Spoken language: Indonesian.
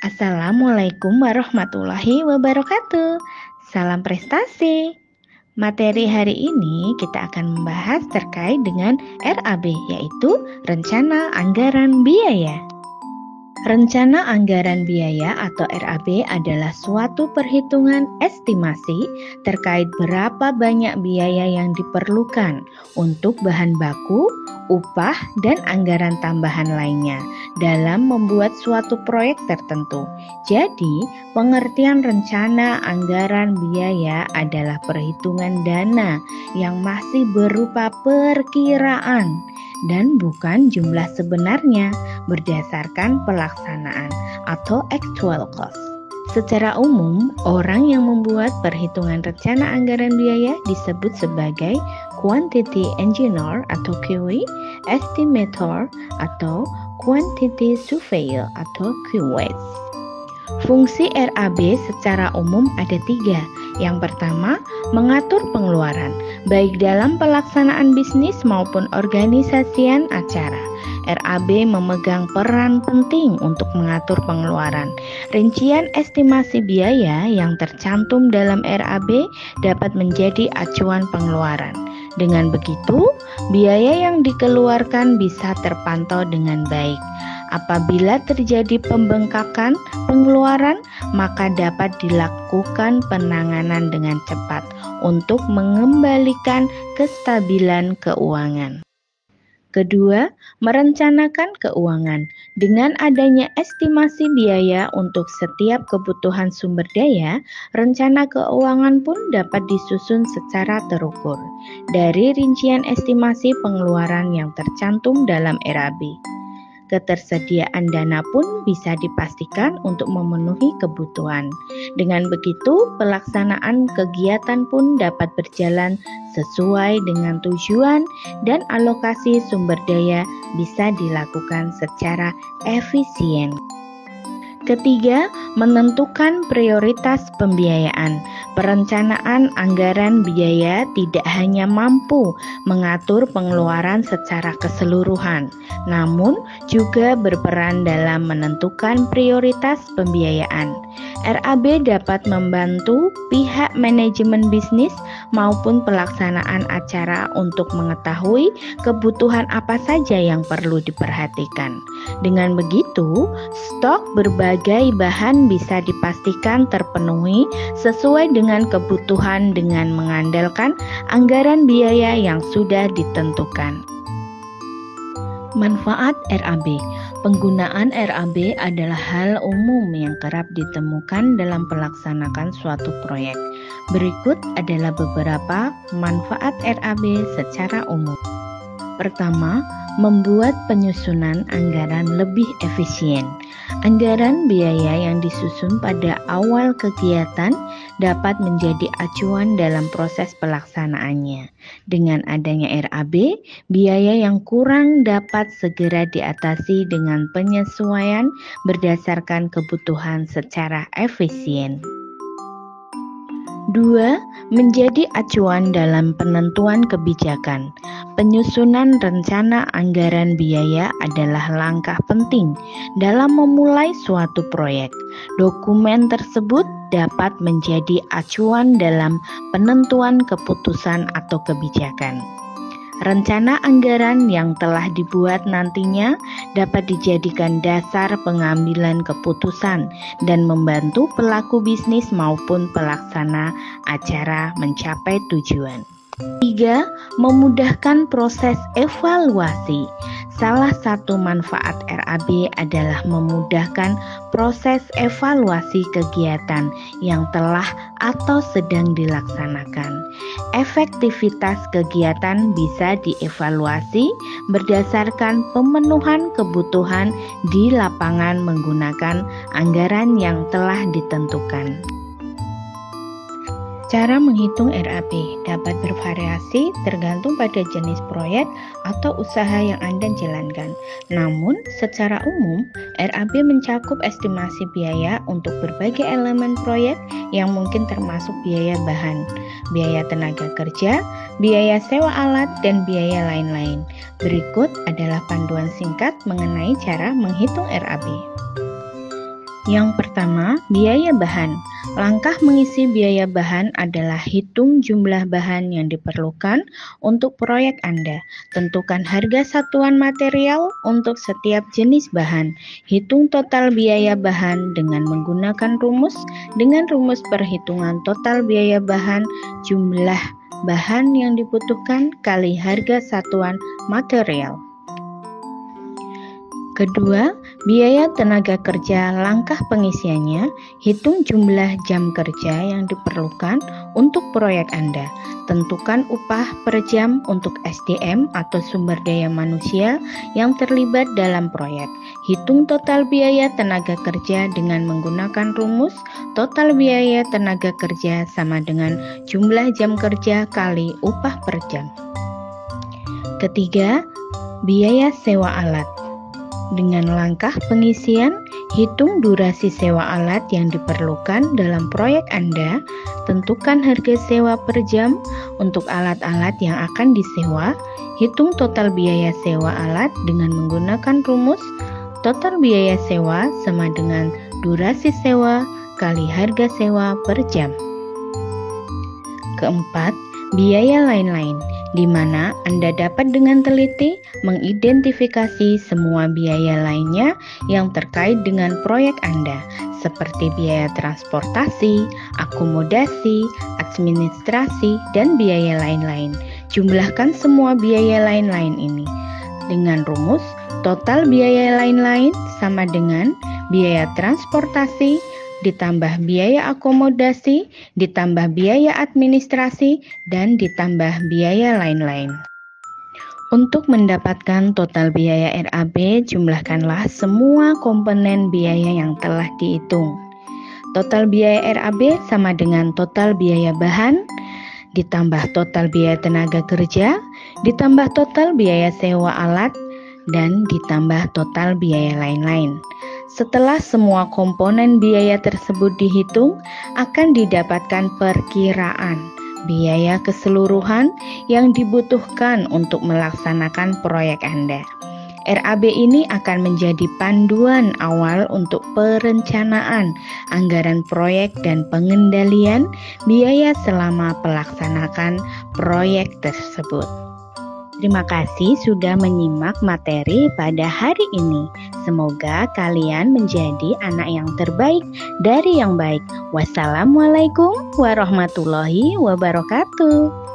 Assalamualaikum warahmatullahi wabarakatuh. Salam prestasi. Materi hari ini kita akan membahas terkait dengan RAB, yaitu Rencana Anggaran Biaya. Rencana Anggaran Biaya atau RAB adalah suatu perhitungan estimasi terkait berapa banyak biaya yang diperlukan untuk bahan baku, upah, dan anggaran tambahan lainnya dalam membuat suatu proyek tertentu. Jadi, pengertian rencana anggaran biaya adalah perhitungan dana yang masih berupa perkiraan dan bukan jumlah sebenarnya berdasarkan pelaksanaan atau actual cost. Secara umum, orang yang membuat perhitungan rencana anggaran biaya disebut sebagai quantity engineer atau QE, estimator atau quantity surveyor atau QS. Fungsi RAB secara umum ada 3. Yang pertama, mengatur pengeluaran, baik dalam pelaksanaan bisnis maupun organisasian acara. RAB memegang peran penting untuk mengatur pengeluaran. Rincian estimasi biaya yang tercantum dalam RAB dapat menjadi acuan pengeluaran. Dengan begitu, biaya yang dikeluarkan bisa terpantau dengan baik. Apabila terjadi pembengkakan pengeluaran, maka dapat dilakukan penanganan dengan cepat untuk mengembalikan kestabilan keuangan. Kedua, merencanakan keuangan. Dengan adanya estimasi biaya untuk setiap kebutuhan sumber daya, rencana keuangan pun dapat disusun secara terukur dari rincian estimasi pengeluaran yang tercantum dalam RAB. Ketersediaan dana pun bisa dipastikan untuk memenuhi kebutuhan. Dengan begitu, pelaksanaan kegiatan pun dapat berjalan sesuai dengan tujuan dan alokasi sumber daya bisa dilakukan secara efisien. Ketiga, menentukan prioritas pembiayaan. Perencanaan anggaran biaya tidak hanya mampu mengatur pengeluaran secara keseluruhan, namun juga berperan dalam menentukan prioritas pembiayaan. RAB dapat membantu pihak manajemen bisnis maupun pelaksanaan acara untuk mengetahui kebutuhan apa saja yang perlu diperhatikan. Dengan begitu, stok berbagai bahan bisa dipastikan terpenuhi sesuai dengan kebutuhan dengan mengandalkan anggaran biaya yang sudah ditentukan. Manfaat RAB. Penggunaan RAB adalah hal umum yang kerap ditemukan dalam pelaksanaan suatu proyek. Berikut adalah beberapa manfaat RAB secara umum. Pertama, membuat penyusunan anggaran lebih efisien. Anggaran biaya yang disusun pada awal kegiatan dapat menjadi acuan dalam proses pelaksanaannya. Dengan adanya RAB, biaya yang kurang dapat segera diatasi dengan penyesuaian berdasarkan kebutuhan secara efisien. 2. Menjadi acuan dalam penentuan kebijakan. Penyusunan rencana anggaran biaya adalah langkah penting dalam memulai suatu proyek. Dokumen tersebut dapat menjadi acuan dalam penentuan keputusan atau kebijakan. Rencana anggaran yang telah dibuat nantinya dapat dijadikan dasar pengambilan keputusan dan membantu pelaku bisnis maupun pelaksana acara mencapai tujuan. 3. Memudahkan proses evaluasi. Salah satu manfaat RAB adalah memudahkan proses evaluasi kegiatan yang telah atau sedang dilaksanakan. Efektivitas kegiatan bisa dievaluasi berdasarkan pemenuhan kebutuhan di lapangan menggunakan anggaran yang telah ditentukan. Cara menghitung RAB dapat bervariasi tergantung pada jenis proyek atau usaha yang Anda jalankan. Namun, secara umum, RAB mencakup estimasi biaya untuk berbagai elemen proyek yang mungkin termasuk biaya bahan, biaya tenaga kerja, biaya sewa alat, dan biaya lain-lain. Berikut adalah panduan singkat mengenai cara menghitung RAB. Yang pertama, biaya bahan. Langkah mengisi biaya bahan adalah hitung jumlah bahan yang diperlukan untuk proyek Anda. Tentukan harga satuan material untuk setiap jenis bahan. Hitung total biaya bahan dengan menggunakan rumus. Dengan rumus perhitungan total biaya bahan, jumlah bahan yang dibutuhkan kali harga satuan material. Kedua, biaya tenaga kerja. Langkah pengisiannya, hitung jumlah jam kerja yang diperlukan untuk proyek Anda. Tentukan upah per jam untuk SDM atau sumber daya manusia yang terlibat dalam proyek. Hitung total biaya tenaga kerja dengan menggunakan rumus total biaya tenaga kerja sama dengan jumlah jam kerja kali upah per jam. Ketiga, biaya sewa alat. Dengan langkah pengisian, hitung durasi sewa alat yang diperlukan dalam proyek Anda. Tentukan harga sewa per jam untuk alat-alat yang akan disewa. Hitung total biaya sewa alat dengan menggunakan rumus total biaya sewa sama dengan durasi sewa kali harga sewa per jam. Keempat, biaya lain-lain, di mana Anda dapat dengan teliti mengidentifikasi semua biaya lainnya yang terkait dengan proyek Anda, seperti biaya transportasi, akomodasi, administrasi, dan biaya lain-lain. Jumlahkan semua biaya lain-lain ini dengan rumus total biaya lain-lain sama dengan biaya transportasi ditambah biaya akomodasi, ditambah biaya administrasi, dan ditambah biaya lain-lain. Untuk mendapatkan total biaya RAB, jumlahkanlah semua komponen biaya yang telah dihitung. Total biaya RAB sama dengan total biaya bahan, ditambah total biaya tenaga kerja, ditambah total biaya sewa alat, dan ditambah total biaya lain-lain. Setelah semua komponen biaya tersebut dihitung, akan didapatkan perkiraan biaya keseluruhan yang dibutuhkan untuk melaksanakan proyek Anda. RAB ini akan menjadi panduan awal untuk perencanaan anggaran proyek dan pengendalian biaya selama pelaksanaan proyek tersebut. Terima kasih sudah menyimak materi pada hari ini. Semoga kalian menjadi anak yang terbaik dari yang baik. Wassalamualaikum warahmatullahi wabarakatuh.